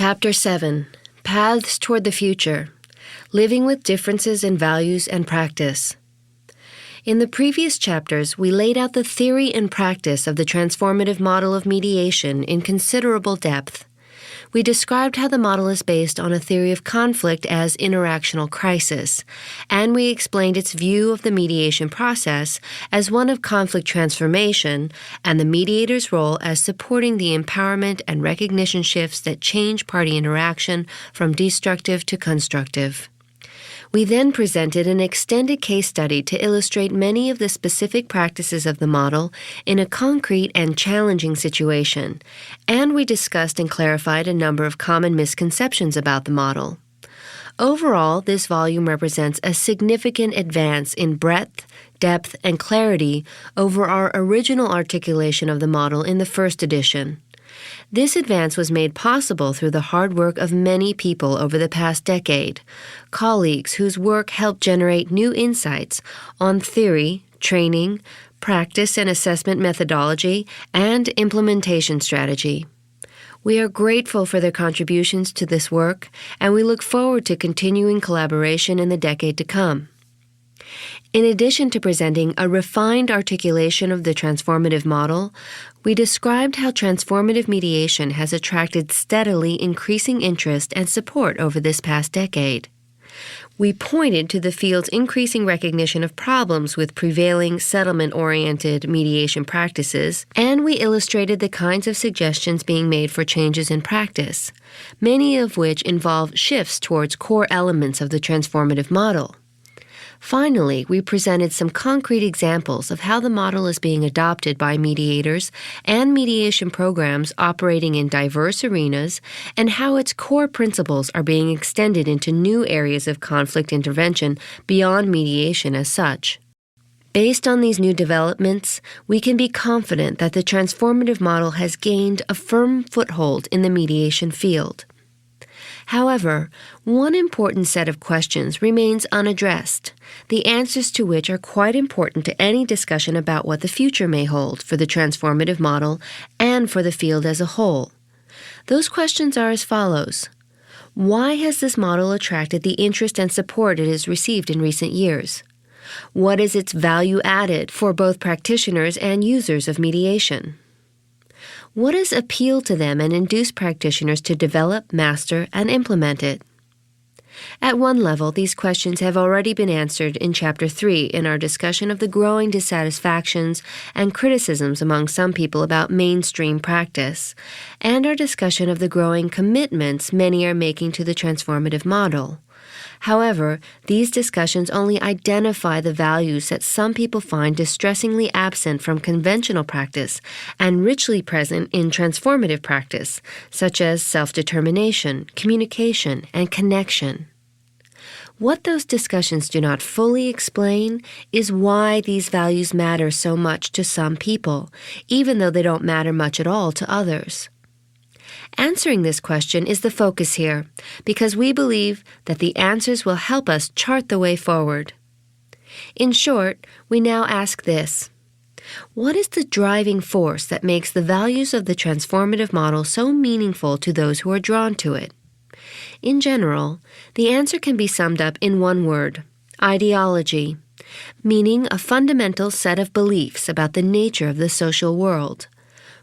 Chapter 7, Paths Toward the Future, Living with Differences in Values and Practice. In the previous chapters, we laid out the theory and practice of the transformative model of mediation in considerable depth. We described how the model is based on a theory of conflict as interactional crisis, and we explained its view of the mediation process as one of conflict transformation and the mediator's role as supporting the empowerment and recognition shifts that change party interaction from destructive to constructive. We then presented an extended case study to illustrate many of the specific practices of the model in a concrete and challenging situation, and we discussed and clarified a number of common misconceptions about the model. Overall, this volume represents a significant advance in breadth, depth, and clarity over our original articulation of the model in the first edition. This advance was made possible through the hard work of many people over the past decade, colleagues whose work helped generate new insights on theory, training, practice and assessment methodology, and implementation strategy. We are grateful for their contributions to this work, and we look forward to continuing collaboration in the decade to come. In addition to presenting a refined articulation of the transformative model, we described how transformative mediation has attracted steadily increasing interest and support over this past decade. We pointed to the field's increasing recognition of problems with prevailing settlement-oriented mediation practices, and we illustrated the kinds of suggestions being made for changes in practice, many of which involve shifts towards core elements of the transformative model. Finally, we presented some concrete examples of how the model is being adopted by mediators and mediation programs operating in diverse arenas and how its core principles are being extended into new areas of conflict intervention beyond mediation as such. Based on these new developments, we can be confident that the transformative model has gained a firm foothold in the mediation field. However, one important set of questions remains unaddressed, the answers to which are quite important to any discussion about what the future may hold for the transformative model and for the field as a whole. Those questions are as follows. Why has this model attracted the interest and support it has received in recent years? What is its value added for both practitioners and users of mediation? What has appealed to them and induced practitioners to develop, master, and implement it? At one level, these questions have already been answered in Chapter 3 in our discussion of the growing dissatisfactions and criticisms among some people about mainstream practice, and our discussion of the growing commitments many are making to the transformative model. However, these discussions only identify the values that some people find distressingly absent from conventional practice and richly present in transformative practice, such as self-determination, communication, and connection. What those discussions do not fully explain is why these values matter so much to some people, even though they don't matter much at all to others. Answering this question is the focus here, because we believe that the answers will help us chart the way forward. In short, we now ask this. What is the driving force that makes the values of the transformative model so meaningful to those who are drawn to it? In general, the answer can be summed up in one word, ideology, meaning a fundamental set of beliefs about the nature of the social world.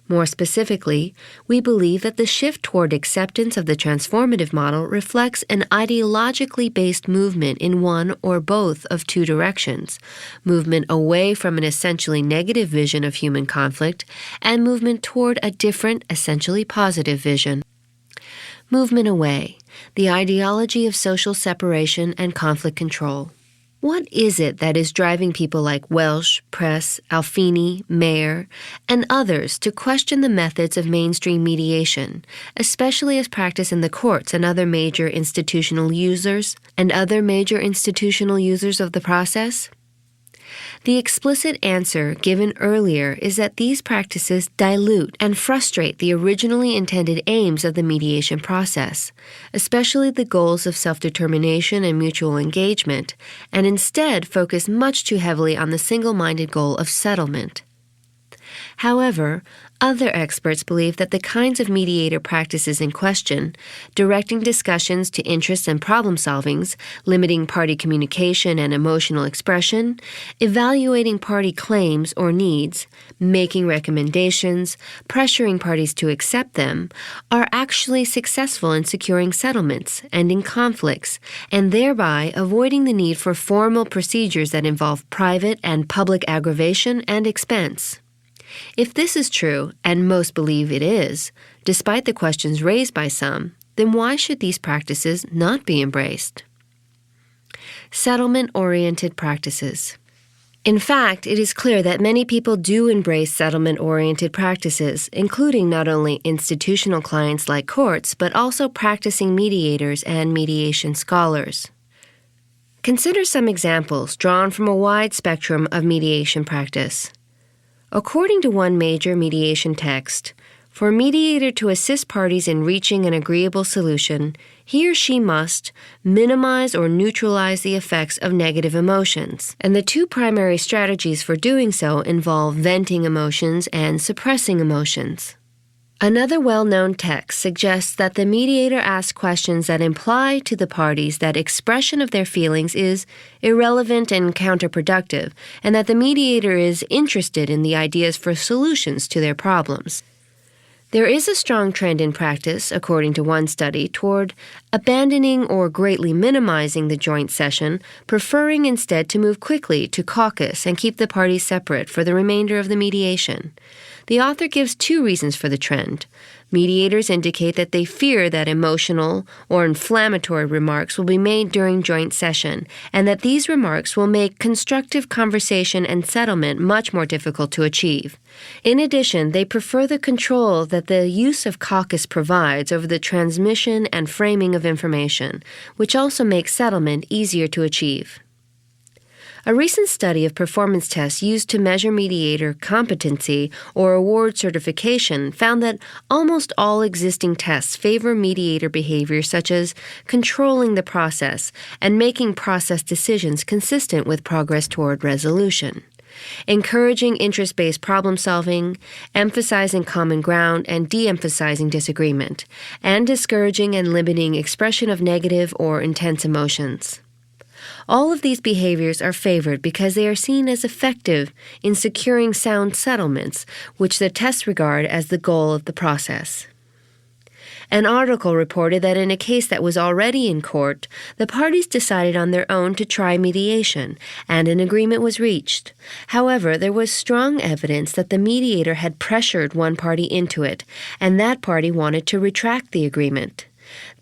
More specifically, we believe that the shift toward acceptance of the transformative model reflects an ideologically based movement in one or both of two directions, movement away from an essentially negative vision of human conflict and movement toward a different, essentially positive vision. Movement away, the ideology of social separation and conflict control. What is it that is driving people like Welsh, Press, Alfini, Mayer, and others to question the methods of mainstream mediation, especially as practiced in the courts and other major institutional users of the process? The explicit answer given earlier is that these practices dilute and frustrate the originally intended aims of the mediation process, especially the goals of self-determination and mutual engagement, and instead focus much too heavily on the single-minded goal of settlement. However, other experts believe that the kinds of mediator practices in question, directing discussions to interests and problem solvings, limiting party communication and emotional expression, evaluating party claims or needs, making recommendations, pressuring parties to accept them, are actually successful in securing settlements, ending conflicts, and thereby avoiding the need for formal procedures that involve private and public aggravation and expense. If this is true, and most believe it is, despite the questions raised by some, then why should these practices not be embraced? Settlement-oriented practices. In fact, it is clear that many people do embrace settlement-oriented practices, including not only institutional clients like courts, but also practicing mediators and mediation scholars. Consider some examples drawn from a wide spectrum of mediation practice. According to one major mediation text, for a mediator to assist parties in reaching an agreeable solution, he or she must minimize or neutralize the effects of negative emotions, and the two primary strategies for doing so involve venting emotions and suppressing emotions. Another well-known text suggests that the mediator asks questions that imply to the parties that expression of their feelings is irrelevant and counterproductive, and that the mediator is interested in the ideas for solutions to their problems. There is a strong trend in practice, according to one study, toward abandoning or greatly minimizing the joint session, preferring instead to move quickly to caucus and keep the parties separate for the remainder of the mediation. The author gives two reasons for the trend. Mediators indicate that they fear that emotional or inflammatory remarks will be made during joint session, and that these remarks will make constructive conversation and settlement much more difficult to achieve. In addition, they prefer the control that the use of caucus provides over the transmission and framing of information, which also makes settlement easier to achieve. A recent study of performance tests used to measure mediator competency or award certification found that almost all existing tests favor mediator behavior such as controlling the process and making process decisions consistent with progress toward resolution, encouraging interest-based problem-solving, emphasizing common ground and de-emphasizing disagreement, and discouraging and limiting expression of negative or intense emotions. All of these behaviors are favored because they are seen as effective in securing sound settlements, which the tests regard as the goal of the process. An article reported that in a case that was already in court, the parties decided on their own to try mediation, and an agreement was reached. However, there was strong evidence that the mediator had pressured one party into it, and that party wanted to retract the agreement.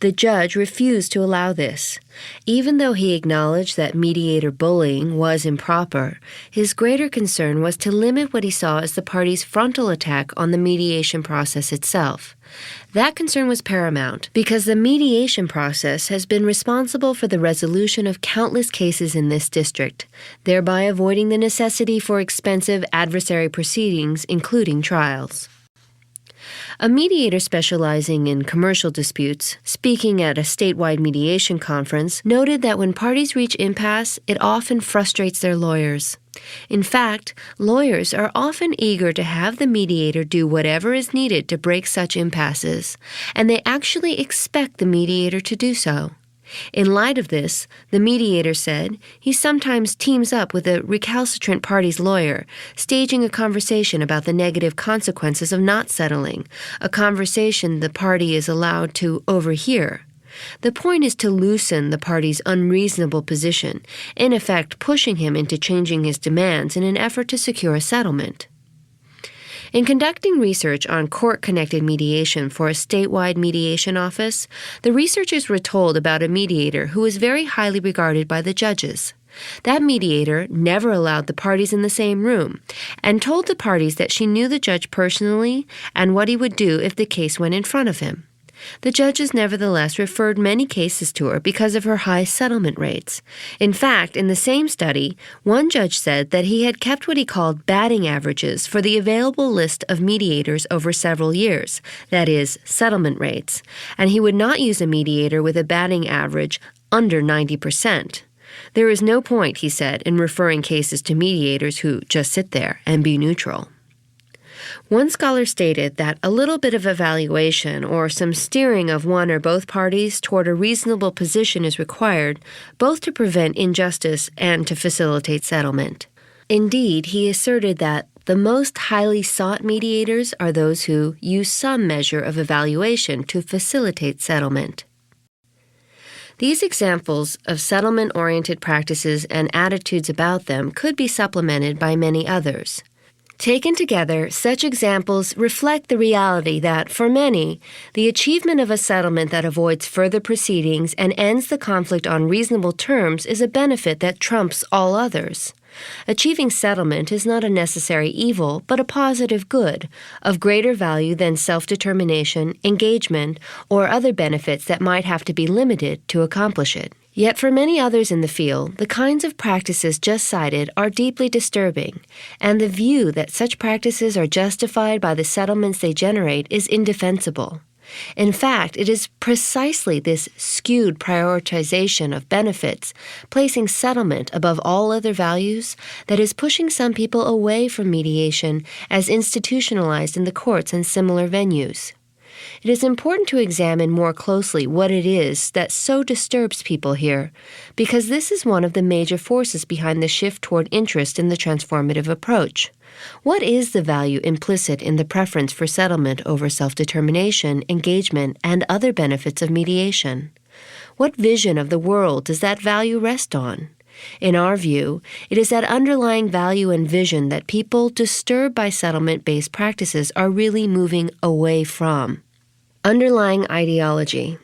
The judge refused to allow this. Even though he acknowledged that mediator bullying was improper, his greater concern was to limit what he saw as the party's frontal attack on the mediation process itself. That concern was paramount because the mediation process has been responsible for the resolution of countless cases in this district, thereby avoiding the necessity for expensive adversary proceedings, including trials. A mediator specializing in commercial disputes, speaking at a statewide mediation conference, noted that when parties reach impasse, it often frustrates their lawyers. In fact, lawyers are often eager to have the mediator do whatever is needed to break such impasses, and they actually expect the mediator to do so. In light of this, the mediator said, he sometimes teams up with a recalcitrant party's lawyer, staging a conversation about the negative consequences of not settling, a conversation the party is allowed to overhear. The point is to loosen the party's unreasonable position, in effect pushing him into changing his demands in an effort to secure a settlement. In conducting research on court-connected mediation for a statewide mediation office, the researchers were told about a mediator who was very highly regarded by the judges. That mediator never allowed the parties in the same room and told the parties that she knew the judge personally and what he would do if the case went in front of him. The judges nevertheless referred many cases to her because of her high settlement rates. In fact, in the same study, one judge said that he had kept what he called batting averages for the available list of mediators over several years, that is, settlement rates, and he would not use a mediator with a batting average under 90%. There is no point, he said, in referring cases to mediators who just sit there and be neutral. One scholar stated that a little bit of evaluation or some steering of one or both parties toward a reasonable position is required, both to prevent injustice and to facilitate settlement. Indeed, he asserted that the most highly sought mediators are those who use some measure of evaluation to facilitate settlement. These examples of settlement-oriented practices and attitudes about them could be supplemented by many others. Taken together, such examples reflect the reality that, for many, the achievement of a settlement that avoids further proceedings and ends the conflict on reasonable terms is a benefit that trumps all others. Achieving settlement is not a necessary evil, but a positive good, of greater value than self-determination, engagement, or other benefits that might have to be limited to accomplish it. Yet for many others in the field, the kinds of practices just cited are deeply disturbing, and the view that such practices are justified by the settlements they generate is indefensible. In fact, it is precisely this skewed prioritization of benefits, placing settlement above all other values, that is pushing some people away from mediation as institutionalized in the courts and similar venues. It is important to examine more closely what it is that so disturbs people here, because this is one of the major forces behind the shift toward interest in the transformative approach. What is the value implicit in the preference for settlement over self-determination, engagement, and other benefits of mediation? What vision of the world does that value rest on? In our view, it is that underlying value and vision that people disturbed by settlement-based practices are really moving away from. Underlying ideology.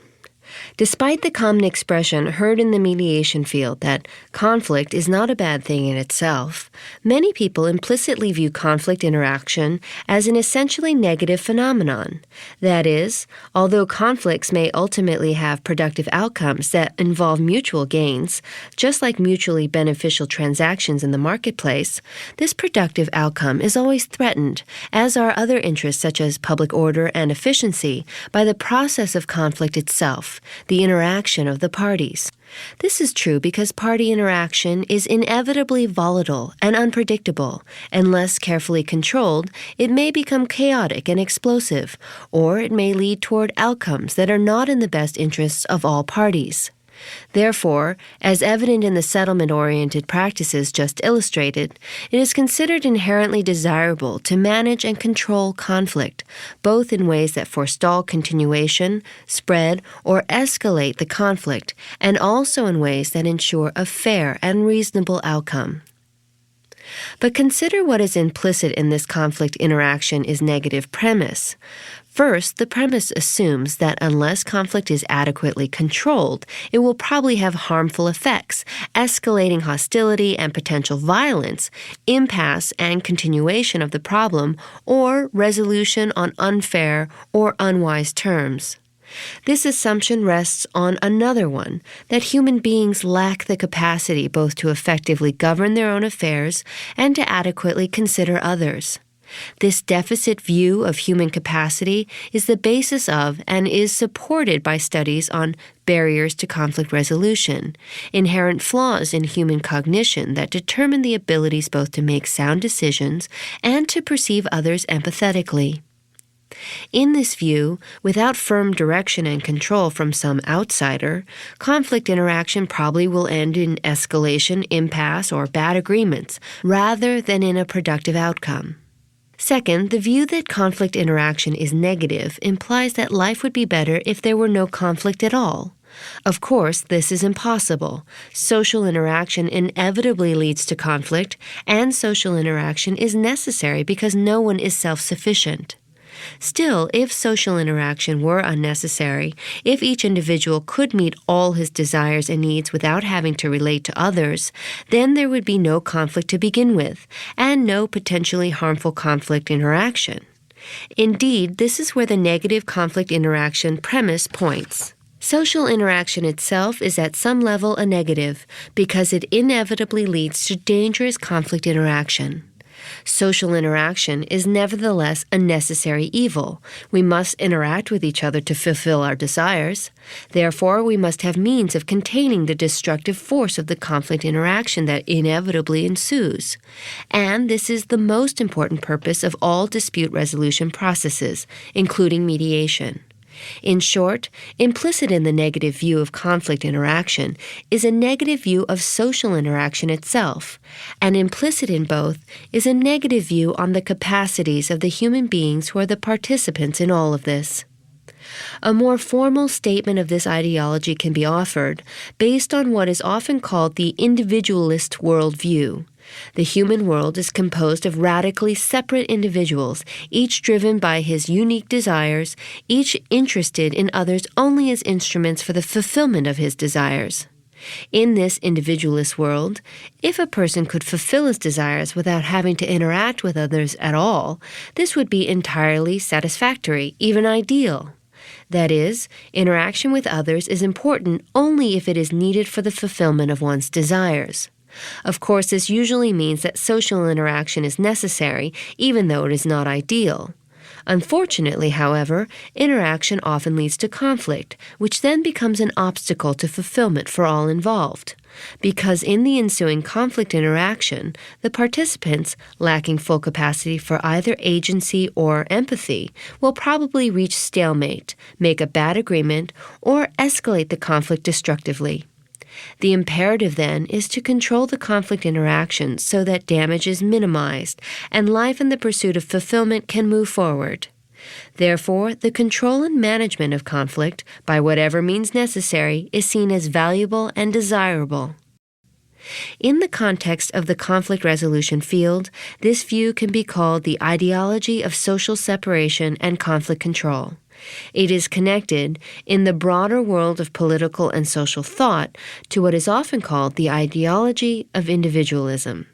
Despite the common expression heard in the mediation field that conflict is not a bad thing in itself, many people implicitly view conflict interaction as an essentially negative phenomenon. That is, although conflicts may ultimately have productive outcomes that involve mutual gains, just like mutually beneficial transactions in the marketplace, this productive outcome is always threatened, as are other interests such as public order and efficiency, by the process of conflict itself, the interaction of the parties. This is true because party interaction is inevitably volatile and unpredictable. Unless carefully controlled, it may become chaotic and explosive, or it may lead toward outcomes that are not in the best interests of all parties. Therefore, as evident in the settlement-oriented practices just illustrated, it is considered inherently desirable to manage and control conflict, both in ways that forestall continuation, spread, or escalate the conflict, and also in ways that ensure a fair and reasonable outcome. But consider what is implicit in this conflict interaction is negative premise. First, the premise assumes that unless conflict is adequately controlled, it will probably have harmful effects, escalating hostility and potential violence, impasse and continuation of the problem, or resolution on unfair or unwise terms. This assumption rests on another one, that human beings lack the capacity both to effectively govern their own affairs and to adequately consider others. This deficit view of human capacity is the basis of and is supported by studies on barriers to conflict resolution, inherent flaws in human cognition that determine the abilities both to make sound decisions and to perceive others empathetically. In this view, without firm direction and control from some outsider, conflict interaction probably will end in escalation, impasse, or bad agreements, rather than in a productive outcome. Second, the view that conflict interaction is negative implies that life would be better if there were no conflict at all. Of course, this is impossible. Social interaction inevitably leads to conflict, and social interaction is necessary because no one is self-sufficient. Still, if social interaction were unnecessary, if each individual could meet all his desires and needs without having to relate to others, then there would be no conflict to begin with, and no potentially harmful conflict interaction. Indeed, this is where the negative conflict interaction premise points. Social interaction itself is at some level a negative, because it inevitably leads to dangerous conflict interaction. Social interaction is nevertheless a necessary evil. We must interact with each other to fulfill our desires. Therefore, we must have means of containing the destructive force of the conflict interaction that inevitably ensues. And this is the most important purpose of all dispute resolution processes, including mediation. In short, implicit in the negative view of conflict interaction is a negative view of social interaction itself, and implicit in both is a negative view on the capacities of the human beings who are the participants in all of this. A more formal statement of this ideology can be offered based on what is often called the individualist worldview. The human world is composed of radically separate individuals, each driven by his unique desires, each interested in others only as instruments for the fulfillment of his desires. In this individualist world, if a person could fulfill his desires without having to interact with others at all, this would be entirely satisfactory, even ideal. That is, interaction with others is important only if it is needed for the fulfillment of one's desires. Of course, this usually means that social interaction is necessary, even though it is not ideal. Unfortunately, however, interaction often leads to conflict, which then becomes an obstacle to fulfillment for all involved. Because in the ensuing conflict interaction, the participants, lacking full capacity for either agency or empathy, will probably reach stalemate, make a bad agreement, or escalate the conflict destructively. The imperative, then, is to control the conflict interactions so that damage is minimized and life in the pursuit of fulfillment can move forward. Therefore, the control and management of conflict, by whatever means necessary, is seen as valuable and desirable. In the context of the conflict resolution field, this view can be called the ideology of social separation and conflict control. It is connected, in the broader world of political and social thought, to what is often called the ideology of individualism.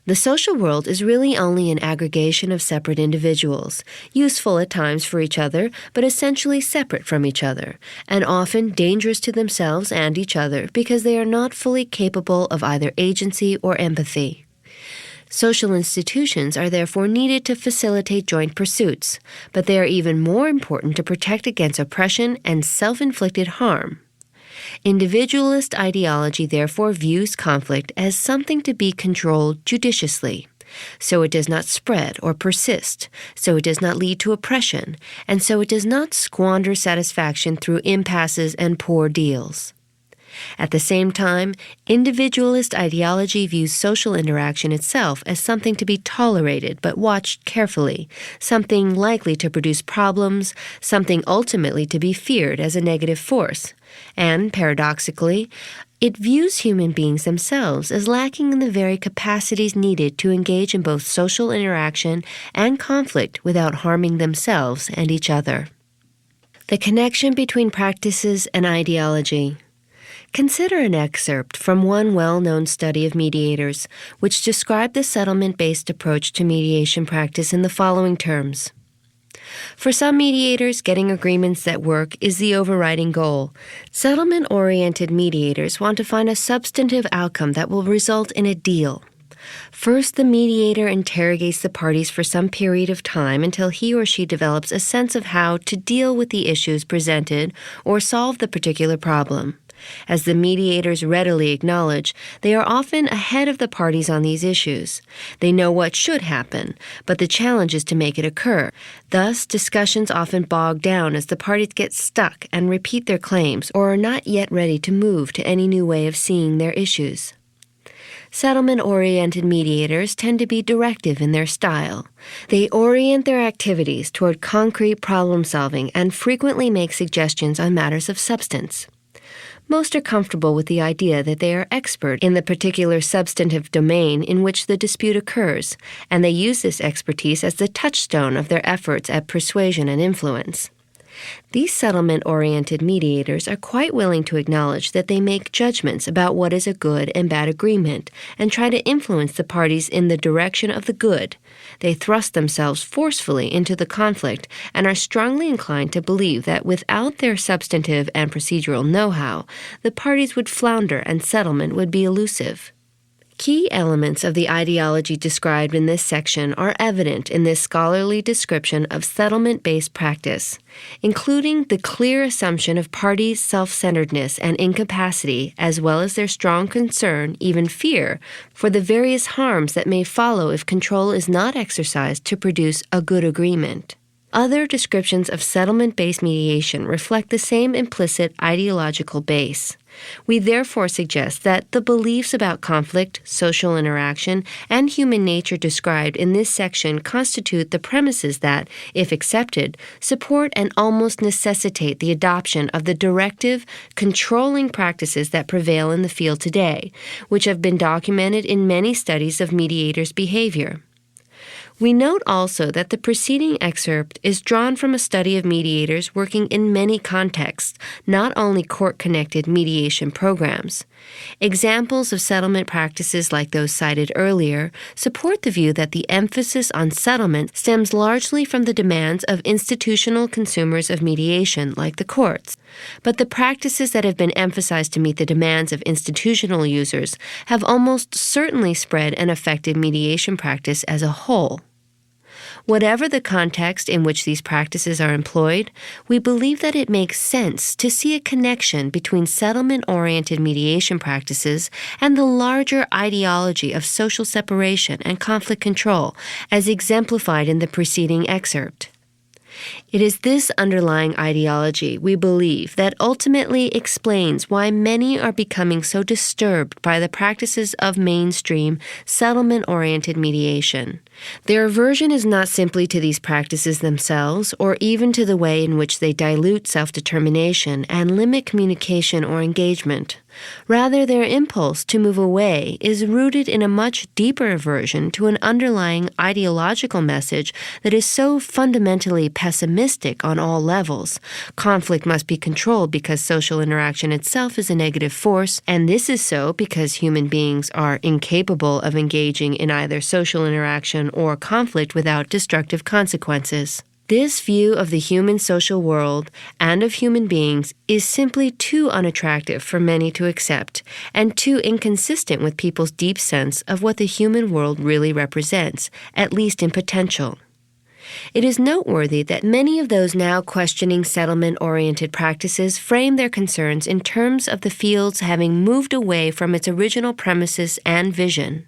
The social world is really only an aggregation of separate individuals, useful at times for each other, but essentially separate from each other, and often dangerous to themselves and each other because they are not fully capable of either agency or empathy. Social institutions are therefore needed to facilitate joint pursuits, but they are even more important to protect against oppression and self-inflicted harm. Individualist ideology therefore views conflict as something to be controlled judiciously, so it does not spread or persist, so it does not lead to oppression, and so it does not squander satisfaction through impasses and poor deals. At the same time, individualist ideology views social interaction itself as something to be tolerated but watched carefully, something likely to produce problems, something ultimately to be feared as a negative force. And, paradoxically, it views human beings themselves as lacking in the very capacities needed to engage in both social interaction and conflict without harming themselves and each other. The connection between practices and ideology. Consider an excerpt from one well-known study of mediators, which described the settlement-based approach to mediation practice in the following terms. For some mediators, getting agreements that work is the overriding goal. Settlement-oriented mediators want to find a substantive outcome that will result in a deal. First, the mediator interrogates the parties for some period of time until he or she develops a sense of how to deal with the issues presented or solve the particular problem. As the mediators readily acknowledge, they are often ahead of the parties on these issues. They know what should happen, but the challenge is to make it occur. Thus, discussions often bog down as the parties get stuck and repeat their claims or are not yet ready to move to any new way of seeing their issues. Settlement-oriented mediators tend to be directive in their style. They orient their activities toward concrete problem-solving and frequently make suggestions on matters of substance. Most are comfortable with the idea that they are expert in the particular substantive domain in which the dispute occurs, and they use this expertise as the touchstone of their efforts at persuasion and influence. These settlement-oriented mediators are quite willing to acknowledge that they make judgments about what is a good and bad agreement and try to influence the parties in the direction of the good. They thrust themselves forcefully into the conflict and are strongly inclined to believe that without their substantive and procedural know-how, the parties would flounder and settlement would be elusive. Key elements of the ideology described in this section are evident in this scholarly description of settlement-based practice, including the clear assumption of parties' self-centeredness and incapacity, as well as their strong concern, even fear, for the various harms that may follow if control is not exercised to produce a good agreement. Other descriptions of settlement-based mediation reflect the same implicit ideological base. We therefore suggest that the beliefs about conflict, social interaction, and human nature described in this section constitute the premises that, if accepted, support and almost necessitate the adoption of the directive, controlling practices that prevail in the field today, which have been documented in many studies of mediators' behavior. We note also that the preceding excerpt is drawn from a study of mediators working in many contexts, not only court-connected mediation programs. Examples of settlement practices like those cited earlier support the view that the emphasis on settlement stems largely from the demands of institutional consumers of mediation, like the courts. But the practices that have been emphasized to meet the demands of institutional users have almost certainly spread and affected mediation practice as a whole. Whatever the context in which these practices are employed, we believe that it makes sense to see a connection between settlement-oriented mediation practices and the larger ideology of social separation and conflict control, as exemplified in the preceding excerpt. It is this underlying ideology, we believe, that ultimately explains why many are becoming so disturbed by the practices of mainstream, settlement-oriented mediation. Their aversion is not simply to these practices themselves, or even to the way in which they dilute self-determination and limit communication or engagement. Rather, their impulse to move away is rooted in a much deeper aversion to an underlying ideological message that is so fundamentally pessimistic on all levels. Conflict must be controlled because social interaction itself is a negative force, and this is so because human beings are incapable of engaging in either social interaction or conflict without destructive consequences. This view of the human social world and of human beings is simply too unattractive for many to accept and too inconsistent with people's deep sense of what the human world really represents, at least in potential. It is noteworthy that many of those now questioning settlement-oriented practices frame their concerns in terms of the field's having moved away from its original premises and vision.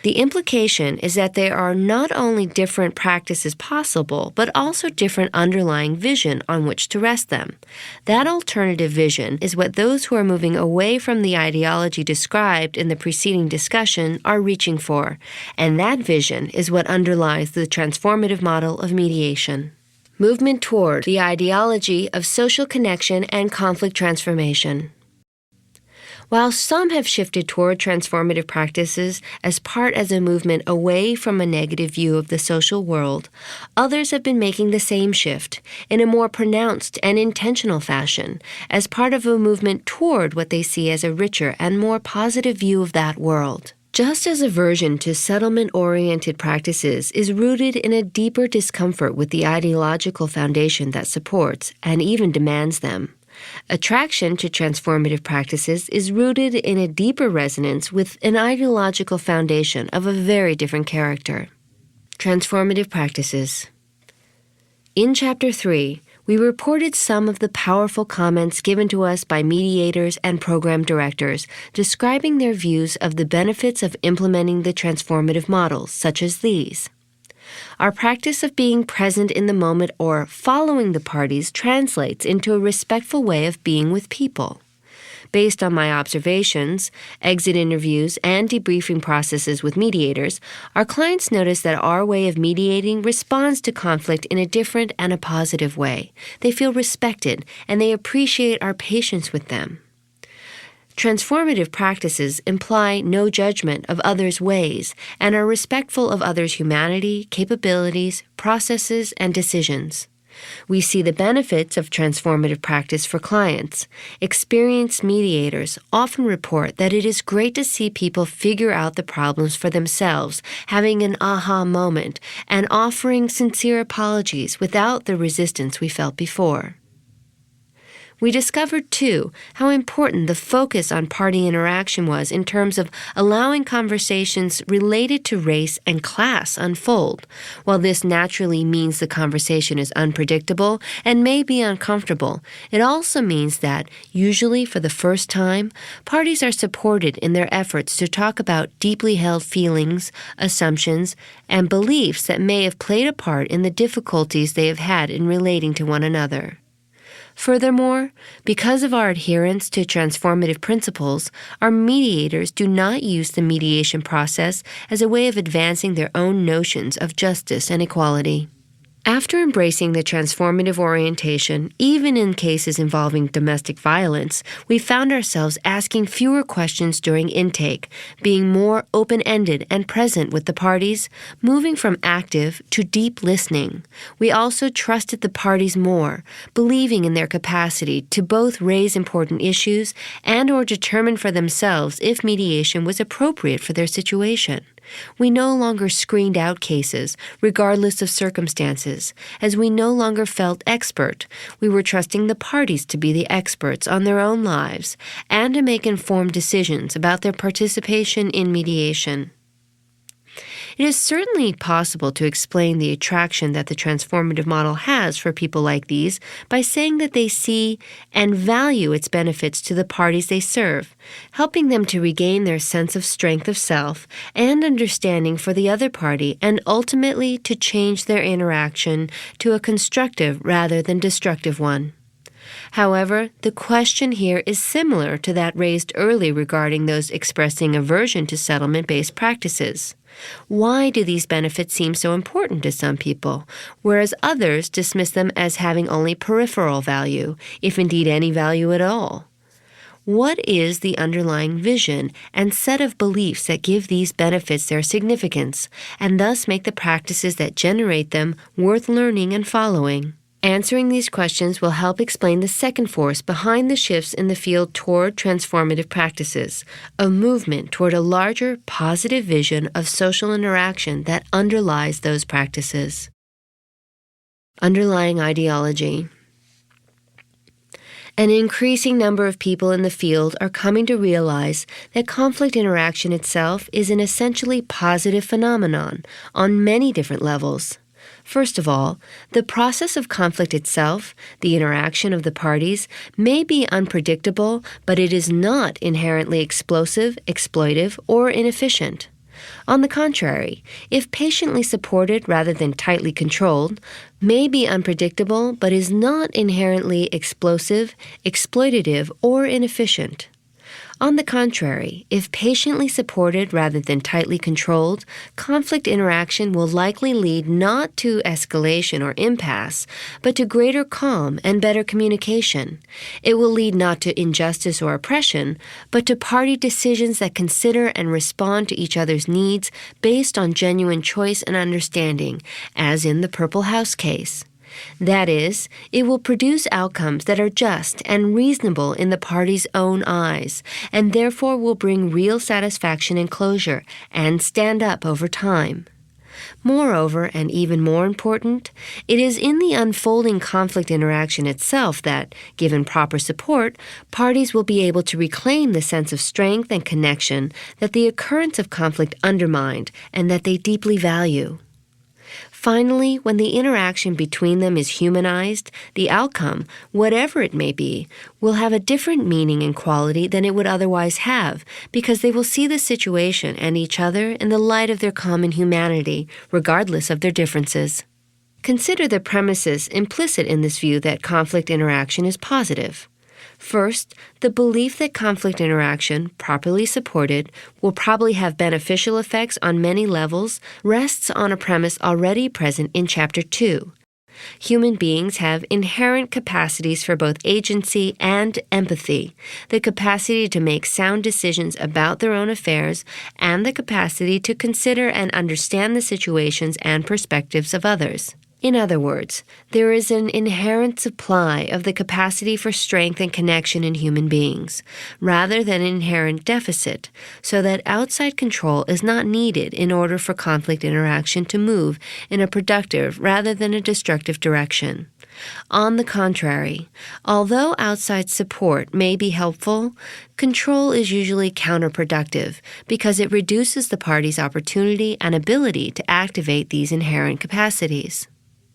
The implication is that there are not only different practices possible, but also different underlying vision on which to rest them. That alternative vision is what those who are moving away from the ideology described in the preceding discussion are reaching for, and that vision is what underlies the transformative model of mediation. Movement toward the ideology of social connection and conflict transformation. While some have shifted toward transformative practices as a movement away from a negative view of the social world, others have been making the same shift in a more pronounced and intentional fashion as part of a movement toward what they see as a richer and more positive view of that world. Just as aversion to settlement-oriented practices is rooted in a deeper discomfort with the ideological foundation that supports and even demands them, attraction to transformative practices is rooted in a deeper resonance with an ideological foundation of a very different character. Transformative practices. In Chapter 3, we reported some of the powerful comments given to us by mediators and program directors describing their views of the benefits of implementing the transformative models, such as these. Our practice of being present in the moment or following the parties translates into a respectful way of being with people. Based on my observations, exit interviews, and debriefing processes with mediators, our clients notice that our way of mediating responds to conflict in a different and a positive way. They feel respected, and they appreciate our patience with them. Transformative practices imply no judgment of others' ways and are respectful of others' humanity, capabilities, processes, and decisions. We see the benefits of transformative practice for clients. Experienced mediators often report that it is great to see people figure out the problems for themselves, having an aha moment, and offering sincere apologies without the resistance we felt before. We discovered, too, how important the focus on party interaction was in terms of allowing conversations related to race and class unfold. While this naturally means the conversation is unpredictable and may be uncomfortable, it also means that, usually for the first time, parties are supported in their efforts to talk about deeply held feelings, assumptions, and beliefs that may have played a part in the difficulties they have had in relating to one another. Furthermore, because of our adherence to transformative principles, our mediators do not use the mediation process as a way of advancing their own notions of justice and equality. After embracing the transformative orientation, even in cases involving domestic violence, we found ourselves asking fewer questions during intake, being more open-ended and present with the parties, moving from active to deep listening. We also trusted the parties more, believing in their capacity to both raise important issues and/or determine for themselves if mediation was appropriate for their situation. We no longer screened out cases, regardless of circumstances, as we no longer felt expert. We were trusting the parties to be the experts on their own lives and to make informed decisions about their participation in mediation. It is certainly possible to explain the attraction that the transformative model has for people like these by saying that they see and value its benefits to the parties they serve, helping them to regain their sense of strength of self and understanding for the other party, and ultimately to change their interaction to a constructive rather than destructive one. However, the question here is similar to that raised early regarding those expressing aversion to settlement-based practices. Why do these benefits seem so important to some people, whereas others dismiss them as having only peripheral value, if indeed any value at all? What is the underlying vision and set of beliefs that give these benefits their significance, and thus make the practices that generate them worth learning and following? Answering these questions will help explain the second force behind the shifts in the field toward transformative practices, a movement toward a larger positive vision of social interaction that underlies those practices. Underlying ideology. An increasing number of people in the field are coming to realize that conflict interaction itself is an essentially positive phenomenon on many different levels. First of all, the process of conflict itself, the interaction of the parties, may be unpredictable, but it is not inherently explosive, exploitive, or inefficient. On the contrary, if patiently supported rather than tightly controlled, may be unpredictable, but is not inherently explosive, exploitative, or inefficient. On the contrary, if patiently supported rather than tightly controlled, conflict interaction will likely lead not to escalation or impasse, but to greater calm and better communication. It will lead not to injustice or oppression, but to party decisions that consider and respond to each other's needs based on genuine choice and understanding, as in the Purple House case. That is, it will produce outcomes that are just and reasonable in the party's own eyes, and therefore will bring real satisfaction and closure, and stand up over time. Moreover, and even more important, it is in the unfolding conflict interaction itself that, given proper support, parties will be able to reclaim the sense of strength and connection that the occurrence of conflict undermined and that they deeply value. Finally, when the interaction between them is humanized, the outcome, whatever it may be, will have a different meaning and quality than it would otherwise have, because they will see the situation and each other in the light of their common humanity, regardless of their differences. Consider the premises implicit in this view that conflict interaction is positive. First, the belief that conflict interaction, properly supported, will probably have beneficial effects on many levels rests on a premise already present in Chapter 2. Human beings have inherent capacities for both agency and empathy, the capacity to make sound decisions about their own affairs, and the capacity to consider and understand the situations and perspectives of others. In other words, there is an inherent supply of the capacity for strength and connection in human beings, rather than an inherent deficit, so that outside control is not needed in order for conflict interaction to move in a productive rather than a destructive direction. On the contrary, although outside support may be helpful, control is usually counterproductive because it reduces the party's opportunity and ability to activate these inherent capacities.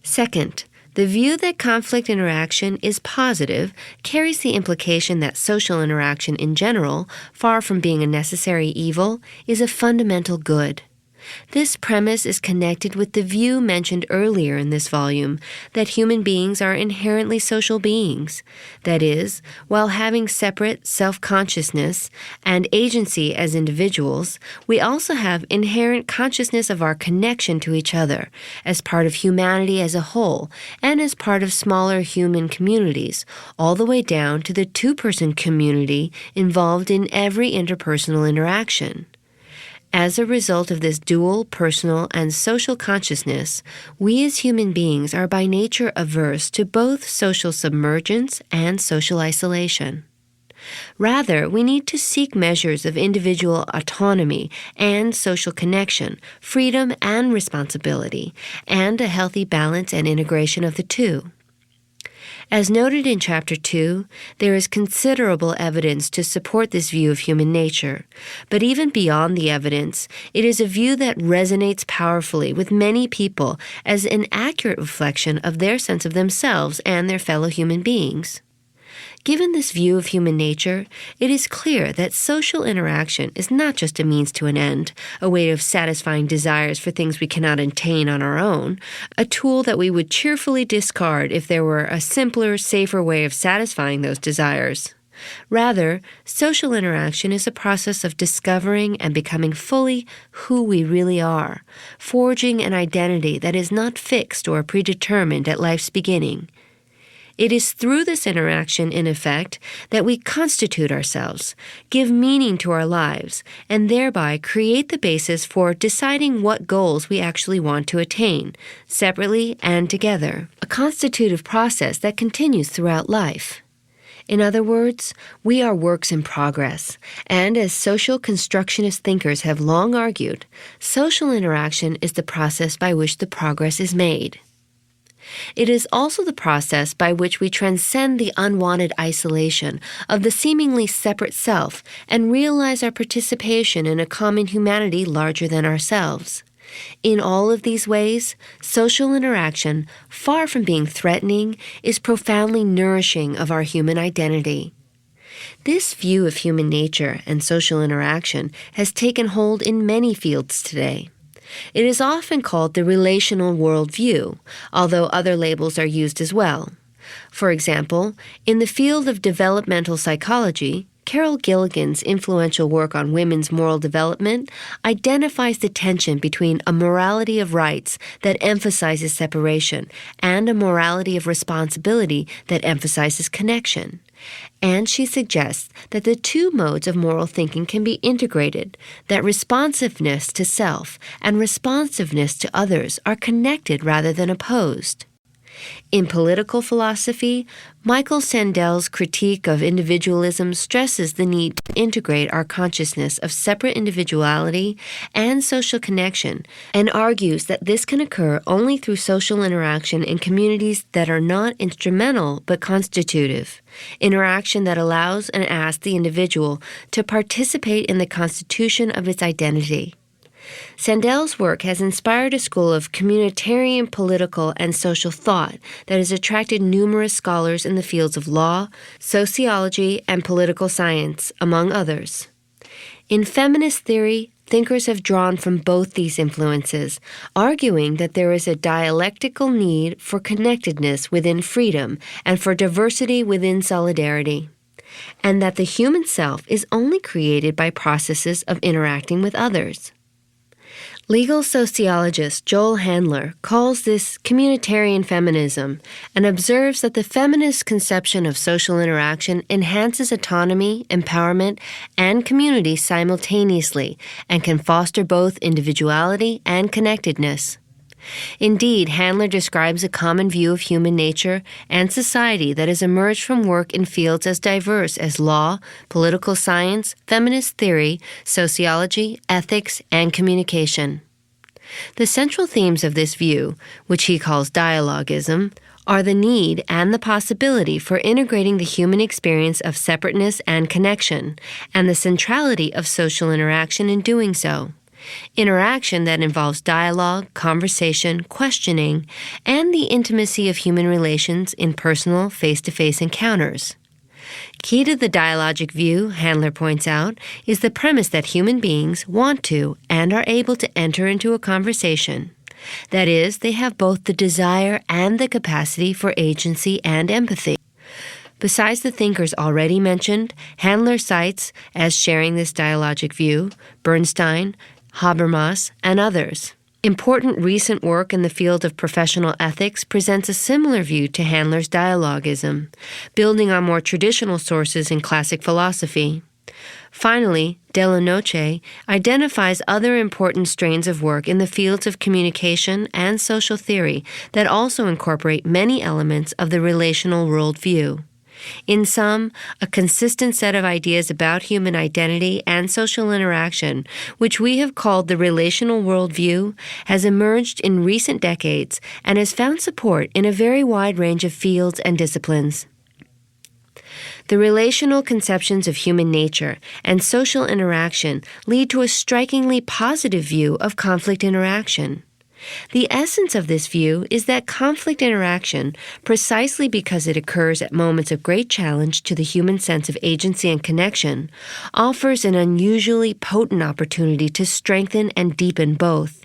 Second, the view that conflict interaction is positive carries the implication that social interaction in general, far from being a necessary evil, is a fundamental good. This premise is connected with the view mentioned earlier in this volume that human beings are inherently social beings. That is, while having separate self-consciousness and agency as individuals, we also have inherent consciousness of our connection to each other as part of humanity as a whole and as part of smaller human communities, all the way down to the two-person community involved in every interpersonal interaction. As a result of this dual, personal, and social consciousness, we as human beings are by nature averse to both social submergence and social isolation. Rather, we need to seek measures of individual autonomy and social connection, freedom and responsibility, and a healthy balance and integration of the two. As noted in Chapter 2, there is considerable evidence to support this view of human nature. But even beyond the evidence, it is a view that resonates powerfully with many people as an accurate reflection of their sense of themselves and their fellow human beings. Given this view of human nature, it is clear that social interaction is not just a means to an end, a way of satisfying desires for things we cannot attain on our own, a tool that we would cheerfully discard if there were a simpler, safer way of satisfying those desires. Rather, social interaction is a process of discovering and becoming fully who we really are, forging an identity that is not fixed or predetermined at life's beginning. It is through this interaction, in effect, that we constitute ourselves, give meaning to our lives, and thereby create the basis for deciding what goals we actually want to attain, separately and together, a constitutive process that continues throughout life. In other words, we are works in progress, and as social constructionist thinkers have long argued, social interaction is the process by which the progress is made. It is also the process by which we transcend the unwanted isolation of the seemingly separate self and realize our participation in a common humanity larger than ourselves. In all of these ways, social interaction, far from being threatening, is profoundly nourishing of our human identity. This view of human nature and social interaction has taken hold in many fields today. It is often called the relational worldview, although other labels are used as well. For example, in the field of developmental psychology, Carol Gilligan's influential work on women's moral development identifies the tension between a morality of rights that emphasizes separation and a morality of responsibility that emphasizes connection. And she suggests that the two modes of moral thinking can be integrated, that responsiveness to self and responsiveness to others are connected rather than opposed. In political philosophy, Michael Sandel's critique of individualism stresses the need to integrate our consciousness of separate individuality and social connection, and argues that this can occur only through social interaction in communities that are not instrumental but constitutive, interaction that allows and asks the individual to participate in the constitution of its identity. Sandel's work has inspired a school of communitarian political and social thought that has attracted numerous scholars in the fields of law, sociology, and political science, among others. In feminist theory, thinkers have drawn from both these influences, arguing that there is a dialectical need for connectedness within freedom and for diversity within solidarity, and that the human self is only created by processes of interacting with others. Legal sociologist Joel Handler calls this communitarian feminism and observes that the feminist conception of social interaction enhances autonomy, empowerment, and community simultaneously and can foster both individuality and connectedness. Indeed, Handler describes a common view of human nature and society that has emerged from work in fields as diverse as law, political science, feminist theory, sociology, ethics, and communication. The central themes of this view, which he calls dialogism, are the need and the possibility for integrating the human experience of separateness and connection, and the centrality of social interaction in doing so. Interaction that involves dialogue, conversation, questioning, and the intimacy of human relations in personal, face-to-face encounters. Key to the dialogic view, Handler points out, is the premise that human beings want to and are able to enter into a conversation. That is, they have both the desire and the capacity for agency and empathy. Besides the thinkers already mentioned, Handler cites, as sharing this dialogic view, Bernstein, Habermas, and others. Important recent work in the field of professional ethics presents a similar view to Handler's dialogism, building on more traditional sources in classic philosophy. Finally, Della Noce identifies other important strains of work in the fields of communication and social theory that also incorporate many elements of the relational worldview. In sum, a consistent set of ideas about human identity and social interaction, which we have called the relational worldview, has emerged in recent decades and has found support in a very wide range of fields and disciplines. The relational conceptions of human nature and social interaction lead to a strikingly positive view of conflict interaction. The essence of this view is that conflict interaction, precisely because it occurs at moments of great challenge to the human sense of agency and connection, offers an unusually potent opportunity to strengthen and deepen both.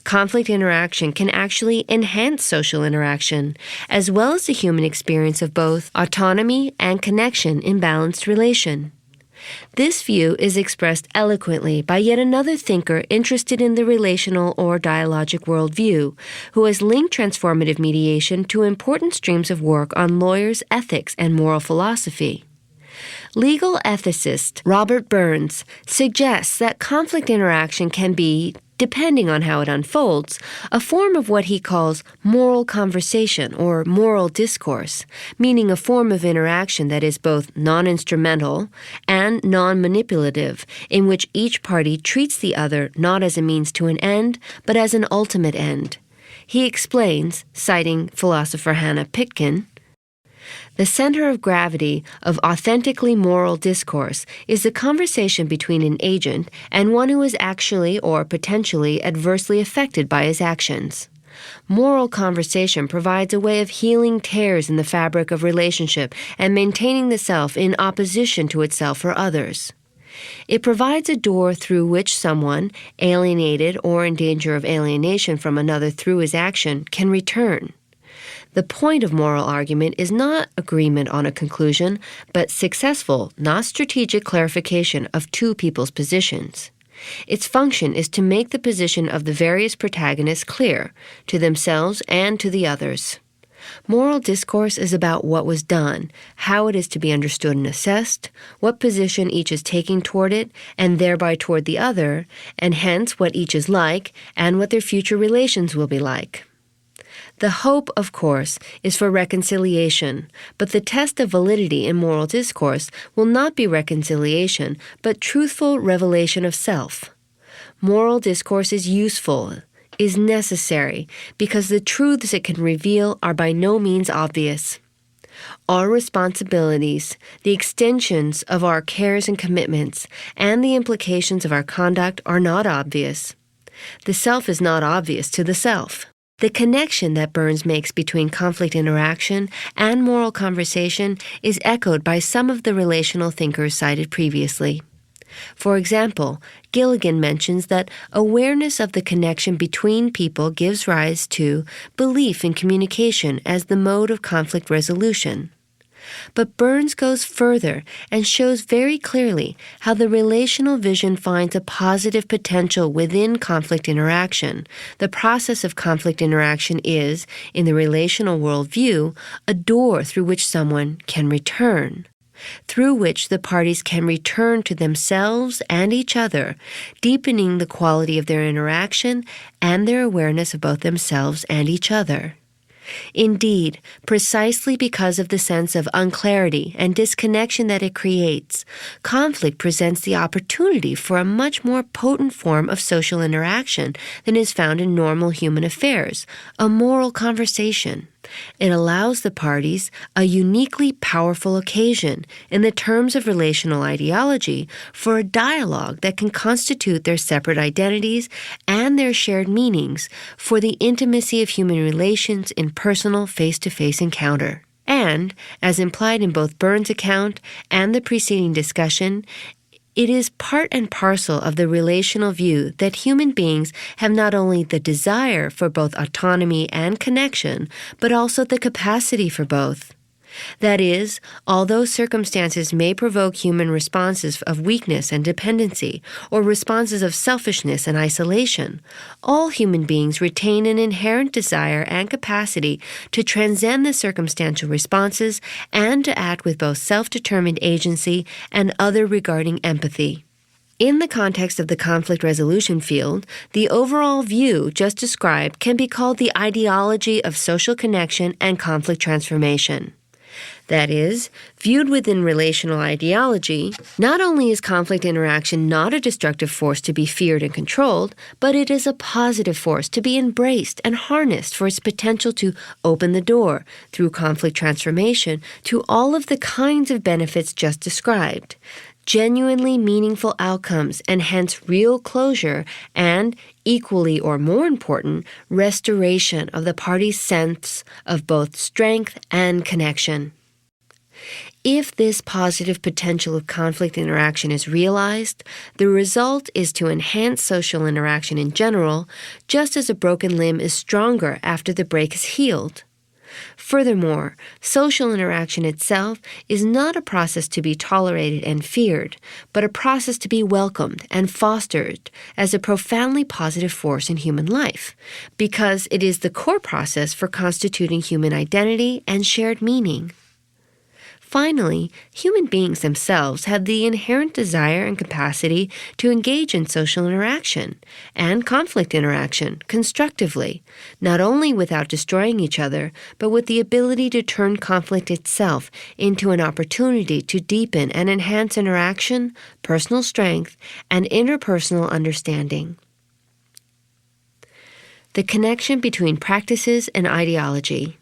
Conflict interaction can actually enhance social interaction, as well as the human experience of both autonomy and connection in balanced relation. This view is expressed eloquently by yet another thinker interested in the relational or dialogic worldview, who has linked transformative mediation to important streams of work on lawyers' ethics and moral philosophy. Legal ethicist Robert Burns suggests that conflict interaction can be, depending on how it unfolds, a form of what he calls moral conversation or moral discourse, meaning a form of interaction that is both non-instrumental and non-manipulative, in which each party treats the other not as a means to an end, but as an ultimate end. He explains, citing philosopher Hannah Pitkin, "The center of gravity of authentically moral discourse is the conversation between an agent and one who is actually or potentially adversely affected by his actions. Moral conversation provides a way of healing tears in the fabric of relationship and maintaining the self in opposition to itself or others. It provides a door through which someone, alienated or in danger of alienation from another through his action, can return. The point of moral argument is not agreement on a conclusion, but successful, not strategic clarification of two people's positions. Its function is to make the position of the various protagonists clear, to themselves and to the others. Moral discourse is about what was done, how it is to be understood and assessed, what position each is taking toward it, and thereby toward the other, and hence what each is like, and what their future relations will be like. The hope, of course, is for reconciliation, but the test of validity in moral discourse will not be reconciliation, but truthful revelation of self. Moral discourse is useful, is necessary, because the truths it can reveal are by no means obvious. Our responsibilities, the extensions of our cares and commitments, and the implications of our conduct are not obvious. The self is not obvious to the self. The connection that Burns makes between conflict interaction and moral conversation is echoed by some of the relational thinkers cited previously. For example, Gilligan mentions that awareness of the connection between people gives rise to belief in communication as the mode of conflict resolution. But Burns goes further and shows very clearly how the relational vision finds a positive potential within conflict interaction. The process of conflict interaction is, in the relational worldview, a door through which someone can return, through which the parties can return to themselves and each other, deepening the quality of their interaction and their awareness of both themselves and each other. Indeed, precisely because of the sense of unclarity and disconnection that it creates, conflict presents the opportunity for a much more potent form of social interaction than is found in normal human affairs, a moral conversation. It allows the parties a uniquely powerful occasion in the terms of relational ideology for a dialogue that can constitute their separate identities and their shared meanings for the intimacy of human relations in personal face-to-face encounter. And, as implied in both Burns' account and the preceding discussion, it is part and parcel of the relational view that human beings have not only the desire for both autonomy and connection, but also the capacity for both. That is, although circumstances may provoke human responses of weakness and dependency, or responses of selfishness and isolation, all human beings retain an inherent desire and capacity to transcend the circumstantial responses and to act with both self-determined agency and other regarding empathy. In the context of the conflict resolution field, the overall view just described can be called the ideology of social connection and conflict transformation. That is, viewed within relational ideology, not only is conflict interaction not a destructive force to be feared and controlled, but it is a positive force to be embraced and harnessed for its potential to open the door, through conflict transformation, to all of the kinds of benefits just described. Genuinely meaningful outcomes and hence real closure and, equally or more important, restoration of the parties' sense of both strength and connection. If this positive potential of conflict interaction is realized, the result is to enhance social interaction in general, just as a broken limb is stronger after the break is healed. Furthermore, social interaction itself is not a process to be tolerated and feared, but a process to be welcomed and fostered as a profoundly positive force in human life, because it is the core process for constituting human identity and shared meaning. Finally, human beings themselves have the inherent desire and capacity to engage in social interaction and conflict interaction constructively, not only without destroying each other, but with the ability to turn conflict itself into an opportunity to deepen and enhance interaction, personal strength, and interpersonal understanding. The connection between practices and ideology.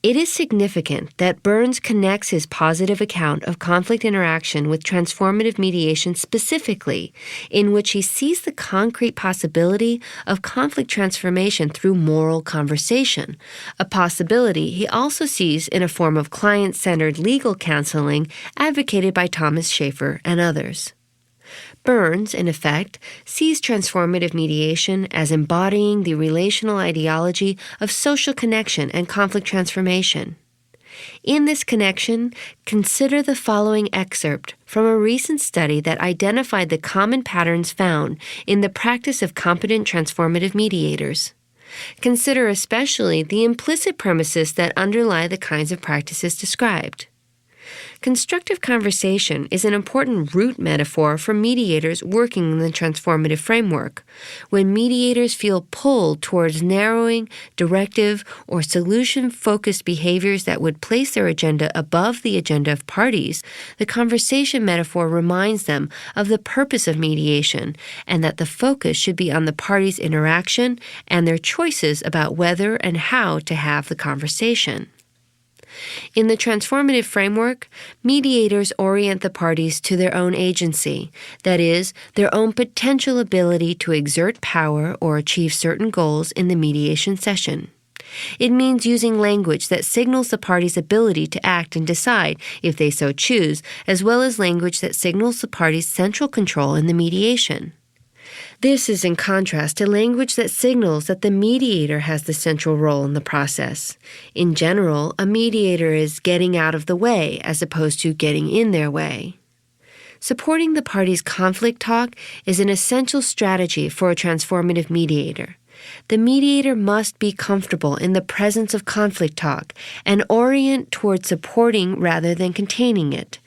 It is significant that Burns connects his positive account of conflict interaction with transformative mediation specifically, in which he sees the concrete possibility of conflict transformation through moral conversation, a possibility he also sees in a form of client-centered legal counseling advocated by Thomas Schaefer and others. Burns, in effect, sees transformative mediation as embodying the relational ideology of social connection and conflict transformation. In this connection, consider the following excerpt from a recent study that identified the common patterns found in the practice of competent transformative mediators. Consider especially the implicit premises that underlie the kinds of practices described. Constructive conversation is an important root metaphor for mediators working in the transformative framework. When mediators feel pulled towards narrowing, directive, or solution-focused behaviors that would place their agenda above the agenda of parties, the conversation metaphor reminds them of the purpose of mediation and that the focus should be on the parties' interaction and their choices about whether and how to have the conversation. In the transformative framework, mediators orient the parties to their own agency, that is, their own potential ability to exert power or achieve certain goals in the mediation session. It means using language that signals the parties' ability to act and decide if they so choose, as well as language that signals the parties' central control in the mediation. This is in contrast to language that signals that the mediator has the central role in the process. In general, a mediator is getting out of the way as opposed to getting in their way. Supporting the parties' conflict talk is an essential strategy for a transformative mediator. The mediator must be comfortable in the presence of conflict talk and orient toward supporting rather than containing it.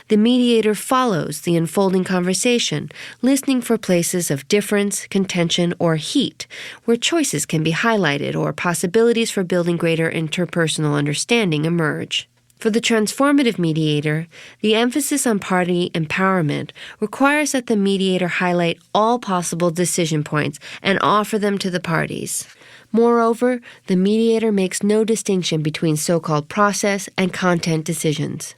The mediator follows the unfolding conversation, listening for places of difference, contention, or heat, where choices can be highlighted or possibilities for building greater interpersonal understanding emerge. For the transformative mediator, the emphasis on party empowerment requires that the mediator highlight all possible decision points and offer them to the parties. Moreover, the mediator makes no distinction between so-called process and content decisions.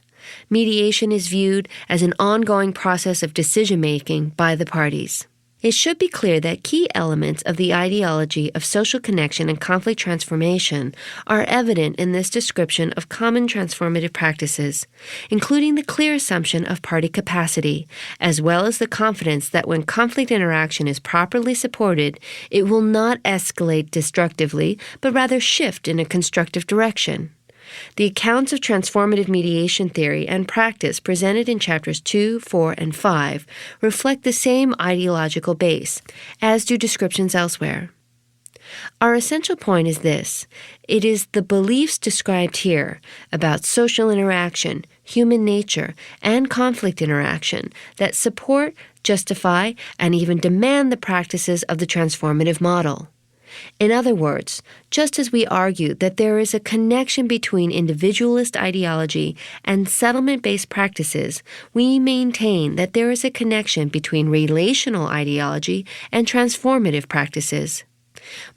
Mediation is viewed as an ongoing process of decision-making by the parties. It should be clear that key elements of the ideology of social connection and conflict transformation are evident in this description of common transformative practices, including the clear assumption of party capacity, as well as the confidence that when conflict interaction is properly supported, it will not escalate destructively, but rather shift in a constructive direction. The accounts of transformative mediation theory and practice presented in chapters 2, 4, and 5 reflect the same ideological base, as do descriptions elsewhere. Our essential point is this: it is the beliefs described here about social interaction, human nature, and conflict interaction that support, justify, and even demand the practices of the transformative model. In other words, just as we argue that there is a connection between individualist ideology and settlement-based practices, we maintain that there is a connection between relational ideology and transformative practices.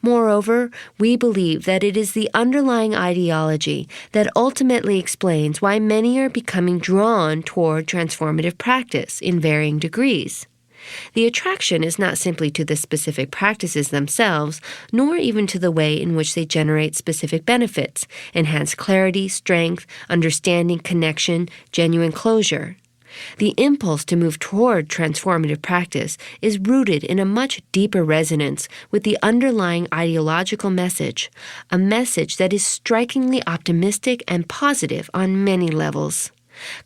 Moreover, we believe that it is the underlying ideology that ultimately explains why many are becoming drawn toward transformative practice in varying degrees. The attraction is not simply to the specific practices themselves, nor even to the way in which they generate specific benefits, enhance clarity, strength, understanding, connection, genuine closure. The impulse to move toward transformative practice is rooted in a much deeper resonance with the underlying ideological message, a message that is strikingly optimistic and positive on many levels.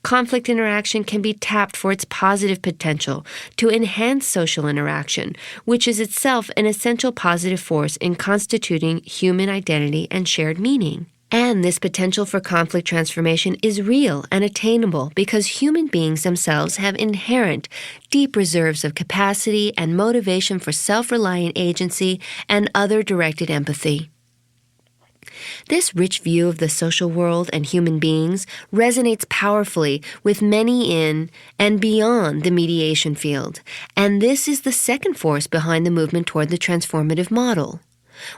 Conflict interaction can be tapped for its positive potential to enhance social interaction, which is itself an essential positive force in constituting human identity and shared meaning. And this potential for conflict transformation is real and attainable because human beings themselves have inherent, deep reserves of capacity and motivation for self-reliant agency and other-directed empathy. This rich view of the social world and human beings resonates powerfully with many in and beyond the mediation field, and this is the second force behind the movement toward the transformative model.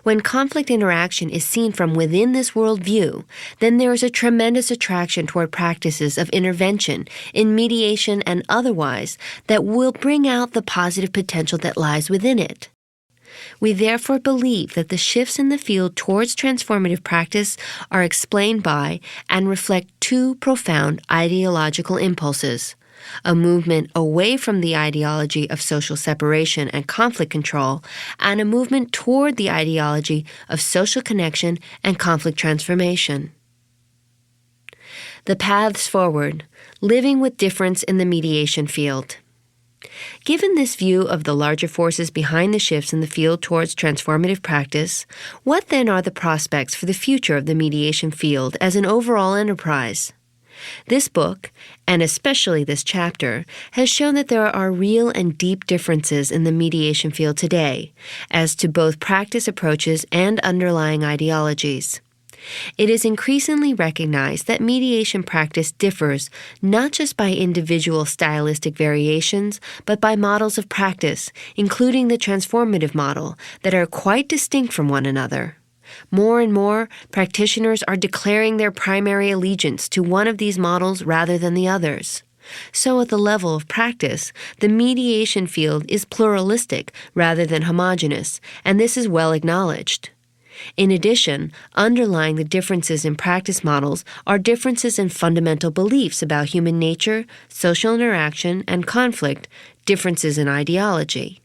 When conflict interaction is seen from within this worldview, then there is a tremendous attraction toward practices of intervention, in mediation and otherwise, that will bring out the positive potential that lies within it. We therefore believe that the shifts in the field towards transformative practice are explained by and reflect two profound ideological impulses: a movement away from the ideology of social separation and conflict control, and a movement toward the ideology of social connection and conflict transformation. The paths forward: living with difference in the mediation field. Given this view of the larger forces behind the shifts in the field towards transformative practice, what then are the prospects for the future of the mediation field as an overall enterprise? This book, and especially this chapter, has shown that there are real and deep differences in the mediation field today, as to both practice approaches and underlying ideologies. It is increasingly recognized that mediation practice differs not just by individual stylistic variations, but by models of practice, including the transformative model, that are quite distinct from one another. More and more, practitioners are declaring their primary allegiance to one of these models rather than the others. So at the level of practice, the mediation field is pluralistic rather than homogeneous, and this is well acknowledged. In addition, underlying the differences in practice models are differences in fundamental beliefs about human nature, social interaction, and conflict, differences in ideology.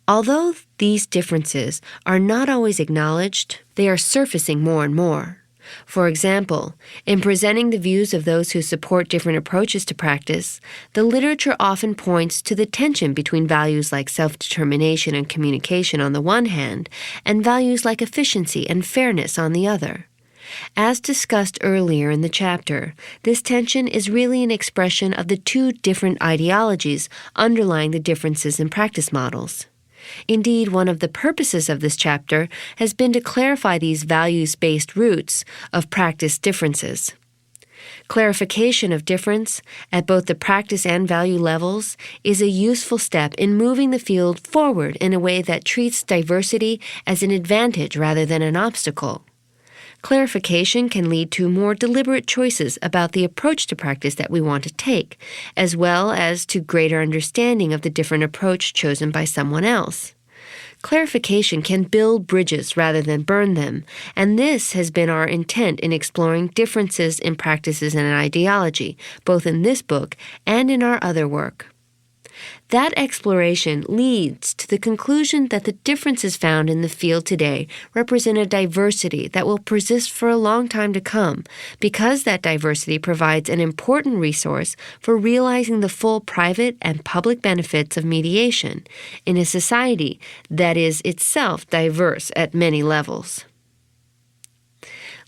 Although these differences are not always acknowledged, they are surfacing more and more. For example, in presenting the views of those who support different approaches to practice, the literature often points to the tension between values like self-determination and communication on the one hand, and values like efficiency and fairness on the other. As discussed earlier in the chapter, this tension is really an expression of the two different ideologies underlying the differences in practice models. Indeed, one of the purposes of this chapter has been to clarify these values-based roots of practice differences. Clarification of difference at both the practice and value levels is a useful step in moving the field forward in a way that treats diversity as an advantage rather than an obstacle. Clarification can lead to more deliberate choices about the approach to practice that we want to take, as well as to greater understanding of the different approach chosen by someone else. Clarification can build bridges rather than burn them, and this has been our intent in exploring differences in practices and ideology, both in this book and in our other work. That exploration leads to the conclusion that the differences found in the field today represent a diversity that will persist for a long time to come, because that diversity provides an important resource for realizing the full private and public benefits of mediation in a society that is itself diverse at many levels.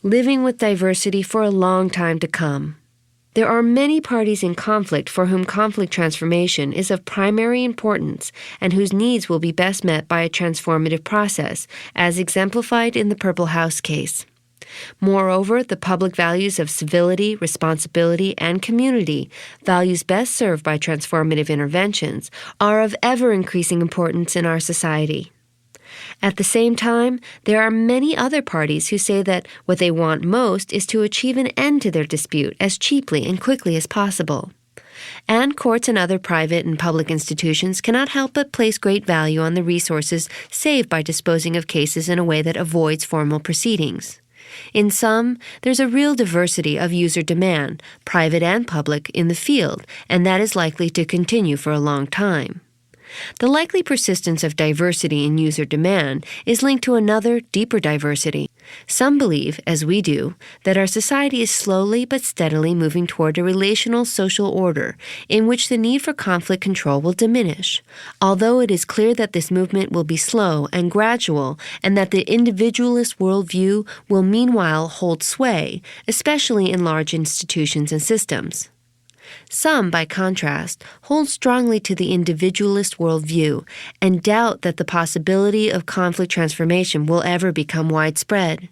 Living with diversity for a long time to come. There are many parties in conflict for whom conflict transformation is of primary importance and whose needs will be best met by a transformative process, as exemplified in the Purple House case. Moreover, the public values of civility, responsibility, and community, values best served by transformative interventions, are of ever-increasing importance in our society. At the same time, there are many other parties who say that what they want most is to achieve an end to their dispute as cheaply and quickly as possible. And courts and other private and public institutions cannot help but place great value on the resources saved by disposing of cases in a way that avoids formal proceedings. In sum, there's a real diversity of user demand, private and public, in the field, and that is likely to continue for a long time. The likely persistence of diversity in user demand is linked to another, deeper diversity. Some believe, as we do, that our society is slowly but steadily moving toward a relational social order in which the need for conflict control will diminish, although it is clear that this movement will be slow and gradual and that the individualist worldview will meanwhile hold sway, especially in large institutions and systems. Some, by contrast, hold strongly to the individualist worldview and doubt that the possibility of conflict transformation will ever become widespread.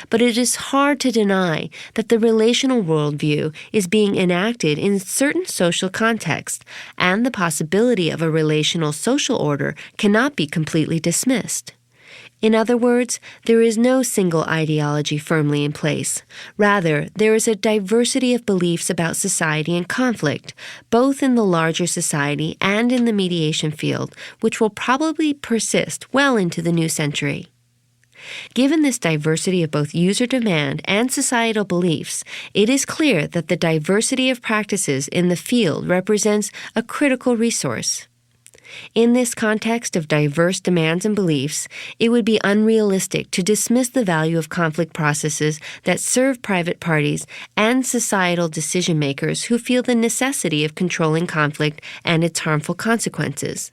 But it is hard to deny that the relational worldview is being enacted in certain social contexts, and the possibility of a relational social order cannot be completely dismissed. In other words, there is no single ideology firmly in place. Rather, there is a diversity of beliefs about society and conflict, both in the larger society and in the mediation field, which will probably persist well into the new century. Given this diversity of both user demand and societal beliefs, it is clear that the diversity of practices in the field represents a critical resource. In this context of diverse demands and beliefs, it would be unrealistic to dismiss the value of conflict processes that serve private parties and societal decision-makers who feel the necessity of controlling conflict and its harmful consequences.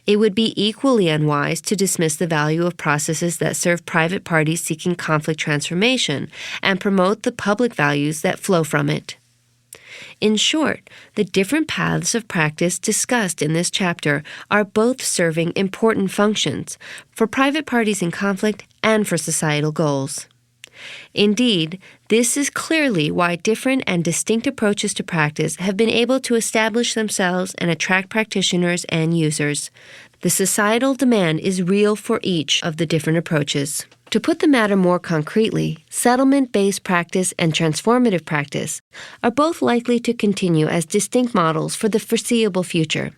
It would be equally unwise to dismiss the value of processes that serve private parties seeking conflict transformation and promote the public values that flow from it. In short, the different paths of practice discussed in this chapter are both serving important functions for private parties in conflict and for societal goals. Indeed, this is clearly why different and distinct approaches to practice have been able to establish themselves and attract practitioners and users. The societal demand is real for each of the different approaches. To put the matter more concretely, settlement-based practice and transformative practice are both likely to continue as distinct models for the foreseeable future.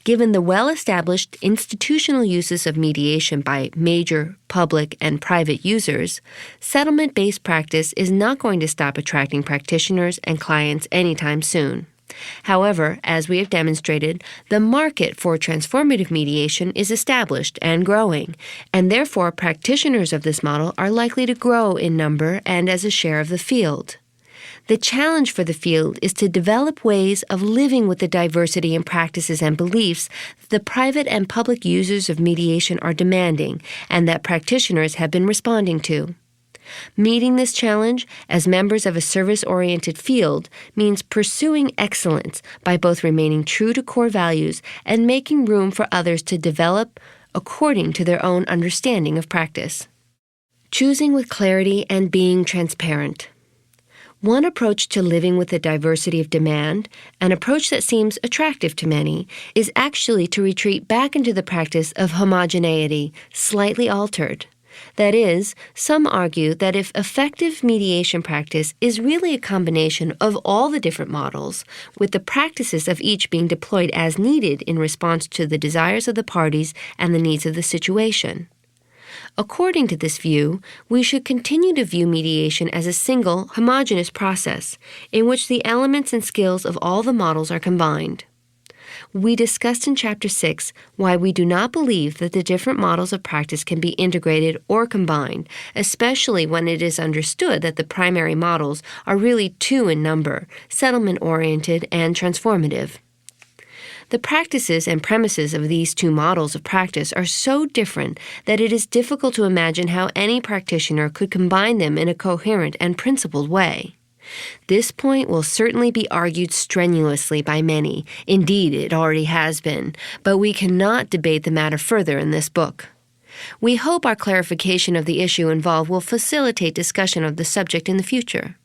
Given the well-established institutional uses of mediation by major, public, and private users, settlement-based practice is not going to stop attracting practitioners and clients anytime soon. However, as we have demonstrated, the market for transformative mediation is established and growing, and therefore practitioners of this model are likely to grow in number and as a share of the field. The challenge for the field is to develop ways of living with the diversity in practices and beliefs that the private and public users of mediation are demanding and that practitioners have been responding to. Meeting this challenge as members of a service-oriented field means pursuing excellence by both remaining true to core values and making room for others to develop according to their own understanding of practice. Choosing with clarity and being transparent. One approach to living with the diversity of demand, an approach that seems attractive to many, is actually to retreat back into the practice of homogeneity, slightly altered. That is, some argue that if effective mediation practice is really a combination of all the different models, with the practices of each being deployed as needed in response to the desires of the parties and the needs of the situation. According to this view, we should continue to view mediation as a single, homogeneous process in which the elements and skills of all the models are combined. We discussed in Chapter 6 why we do not believe that the different models of practice can be integrated or combined, especially when it is understood that the primary models are really two in number, settlement-oriented and transformative. The practices and premises of these two models of practice are so different that it is difficult to imagine how any practitioner could combine them in a coherent and principled way. This point will certainly be argued strenuously by many. Indeed, it already has been, but we cannot debate the matter further in this book. We hope our clarification of the issue involved will facilitate discussion of the subject in the future.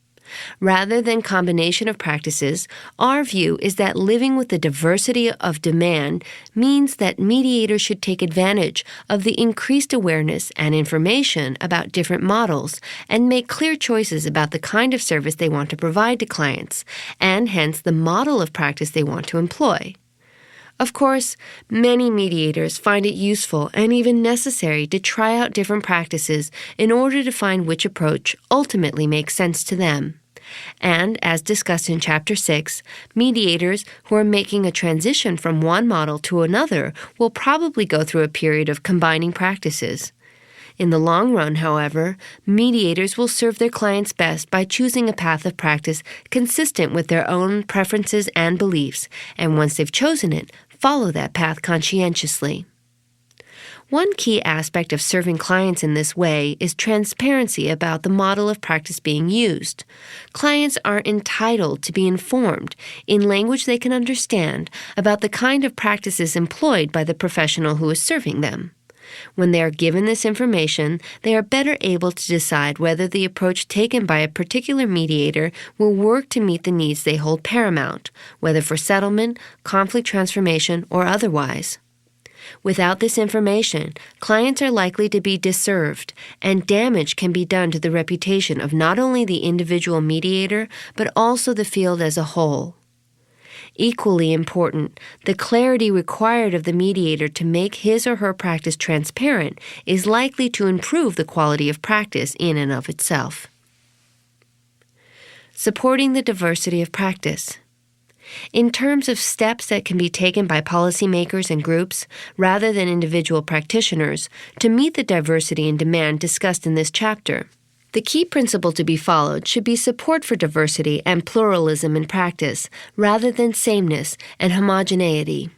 Rather than combination of practices, our view is that living with the diversity of demand means that mediators should take advantage of the increased awareness and information about different models and make clear choices about the kind of service they want to provide to clients, and hence the model of practice they want to employ. Of course, many mediators find it useful and even necessary to try out different practices in order to find which approach ultimately makes sense to them. And, as discussed in Chapter 6, mediators who are making a transition from one model to another will probably go through a period of combining practices. In the long run, however, mediators will serve their clients best by choosing a path of practice consistent with their own preferences and beliefs, and once they've chosen it, follow that path conscientiously. One key aspect of serving clients in this way is transparency about the model of practice being used. Clients are entitled to be informed, in language they can understand, about the kind of practices employed by the professional who is serving them. When they are given this information, they are better able to decide whether the approach taken by a particular mediator will work to meet the needs they hold paramount, whether for settlement, conflict transformation, or otherwise. Without this information, clients are likely to be disserved, and damage can be done to the reputation of not only the individual mediator, but also the field as a whole. Equally important, the clarity required of the mediator to make his or her practice transparent is likely to improve the quality of practice in and of itself. Supporting the diversity of practice. In terms of steps that can be taken by policymakers and groups, rather than individual practitioners, to meet the diversity and demand discussed in this chapter, the key principle to be followed should be support for diversity and pluralism in practice, rather than sameness and homogeneity.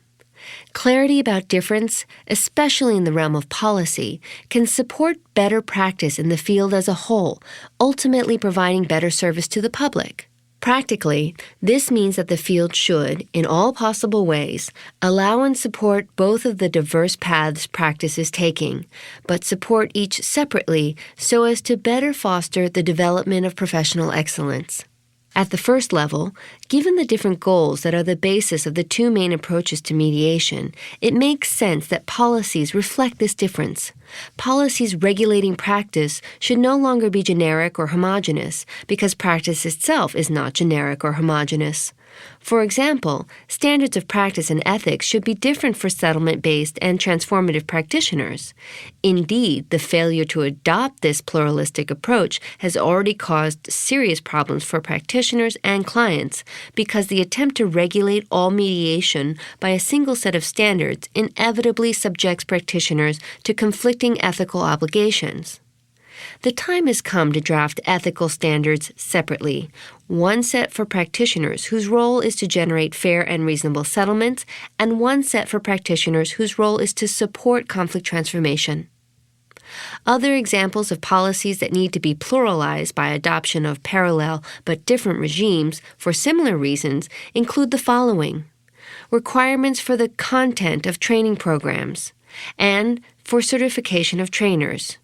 Clarity about difference, especially in the realm of policy, can support better practice in the field as a whole, ultimately providing better service to the public. Practically, this means that the field should, in all possible ways, allow and support both of the diverse paths practice is taking, but support each separately so as to better foster the development of professional excellence. At the first level, given the different goals that are the basis of the two main approaches to mediation, it makes sense that policies reflect this difference. Policies regulating practice should no longer be generic or homogeneous, because practice itself is not generic or homogeneous. For example, standards of practice and ethics should be different for settlement-based and transformative practitioners. Indeed, the failure to adopt this pluralistic approach has already caused serious problems for practitioners and clients because the attempt to regulate all mediation by a single set of standards inevitably subjects practitioners to conflicting ethical obligations. The time has come to draft ethical standards separately, one set for practitioners whose role is to generate fair and reasonable settlements, and one set for practitioners whose role is to support conflict transformation. Other examples of policies that need to be pluralized by adoption of parallel but different regimes for similar reasons include the following: requirements for the content of training programs and for certification of trainers,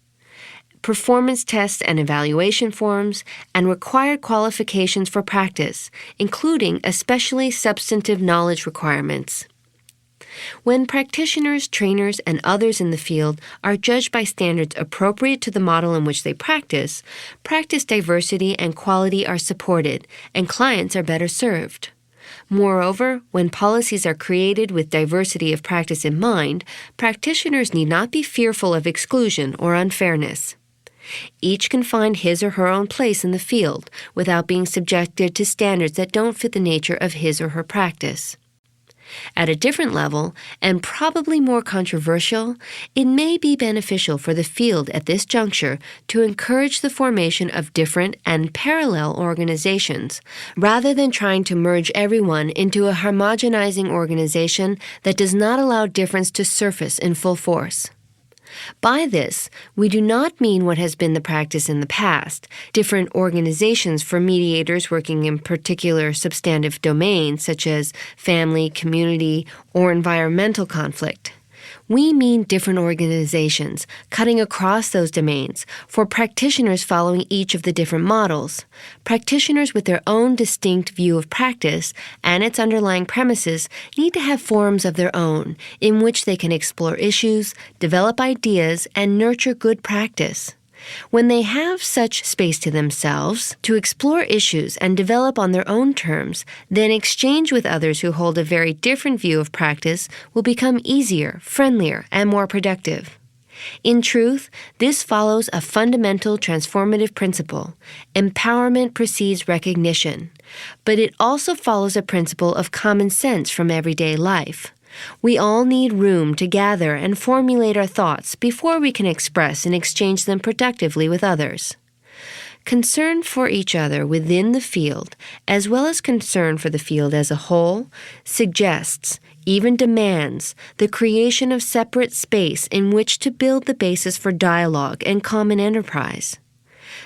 performance tests and evaluation forms, and required qualifications for practice, including especially substantive knowledge requirements. When practitioners, trainers, and others in the field are judged by standards appropriate to the model in which they practice diversity and quality are supported, and clients are better served. Moreover, when policies are created with diversity of practice in mind, practitioners need not be fearful of exclusion or unfairness. Each can find his or her own place in the field without being subjected to standards that don't fit the nature of his or her practice. At a different level, and probably more controversial, it may be beneficial for the field at this juncture to encourage the formation of different and parallel organizations, rather than trying to merge everyone into a homogenizing organization that does not allow difference to surface in full force. By this, we do not mean what has been the practice in the past, different organizations for mediators working in particular substantive domains such as family, community, or environmental conflict. We mean different organizations, cutting across those domains, for practitioners following each of the different models. Practitioners with their own distinct view of practice and its underlying premises need to have forums of their own, in which they can explore issues, develop ideas, and nurture good practice. When they have such space to themselves to explore issues and develop on their own terms, then exchange with others who hold a very different view of practice will become easier, friendlier, and more productive. In truth, this follows a fundamental transformative principle. Empowerment precedes recognition. But it also follows a principle of common sense from everyday life. We all need room to gather and formulate our thoughts before we can express and exchange them productively with others. Concern for each other within the field, as well as concern for the field as a whole, suggests, even demands, the creation of separate space in which to build the basis for dialogue and common enterprise.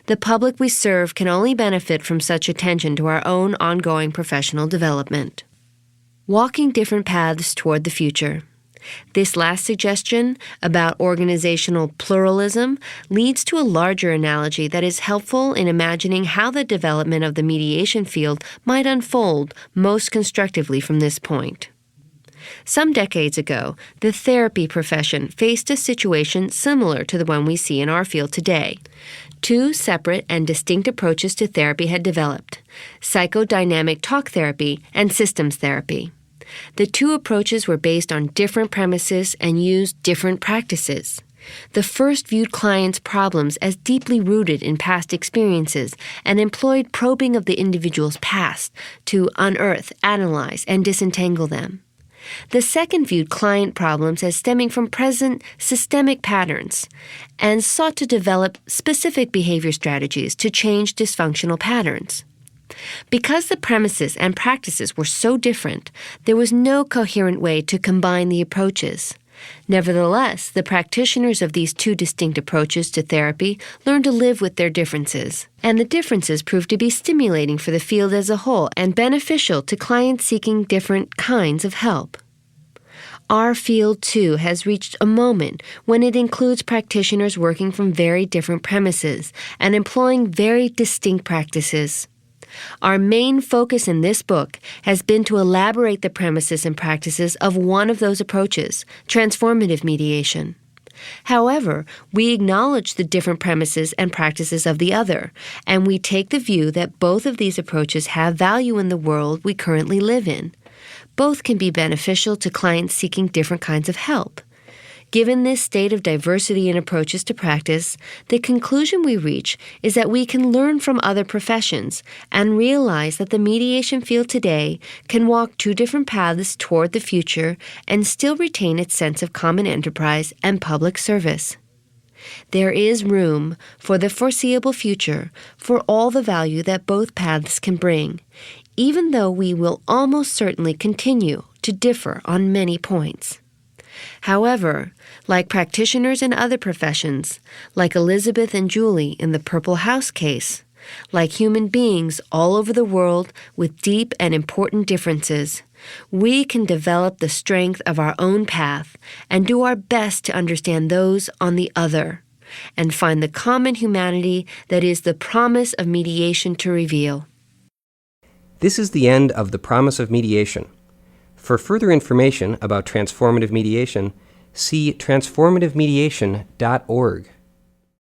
The public we serve can only benefit from such attention to our own ongoing professional development. Walking different paths toward the future. This last suggestion about organizational pluralism leads to a larger analogy that is helpful in imagining how the development of the mediation field might unfold most constructively from this point. Some decades ago, the therapy profession faced a situation similar to the one we see in our field today. Two separate and distinct approaches to therapy had developed: psychodynamic talk therapy and systems therapy. The two approaches were based on different premises and used different practices. The first viewed clients' problems as deeply rooted in past experiences and employed probing of the individual's past to unearth, analyze, and disentangle them. The second viewed client problems as stemming from present systemic patterns and sought to develop specific behavior strategies to change dysfunctional patterns. Because the premises and practices were so different, there was no coherent way to combine the approaches. Nevertheless, the practitioners of these two distinct approaches to therapy learned to live with their differences, and the differences proved to be stimulating for the field as a whole and beneficial to clients seeking different kinds of help. Our field, too, has reached a moment when it includes practitioners working from very different premises and employing very distinct practices. Our main focus in this book has been to elaborate the premises and practices of one of those approaches, transformative mediation. However, we acknowledge the different premises and practices of the other, and we take the view that both of these approaches have value in the world we currently live in. Both can be beneficial to clients seeking different kinds of help. Given this state of diversity in approaches to practice, the conclusion we reach is that we can learn from other professions and realize that the mediation field today can walk two different paths toward the future and still retain its sense of common enterprise and public service. There is room for the foreseeable future for all the value that both paths can bring, even though we will almost certainly continue to differ on many points. However, like practitioners in other professions, like Elizabeth and Julie in the Purple House case, like human beings all over the world with deep and important differences, we can develop the strength of our own path and do our best to understand those on the other. and find the common humanity that is the promise of mediation to reveal. This is the end of the Promise of Mediation. For further information about transformative mediation, see transformativemediation.org.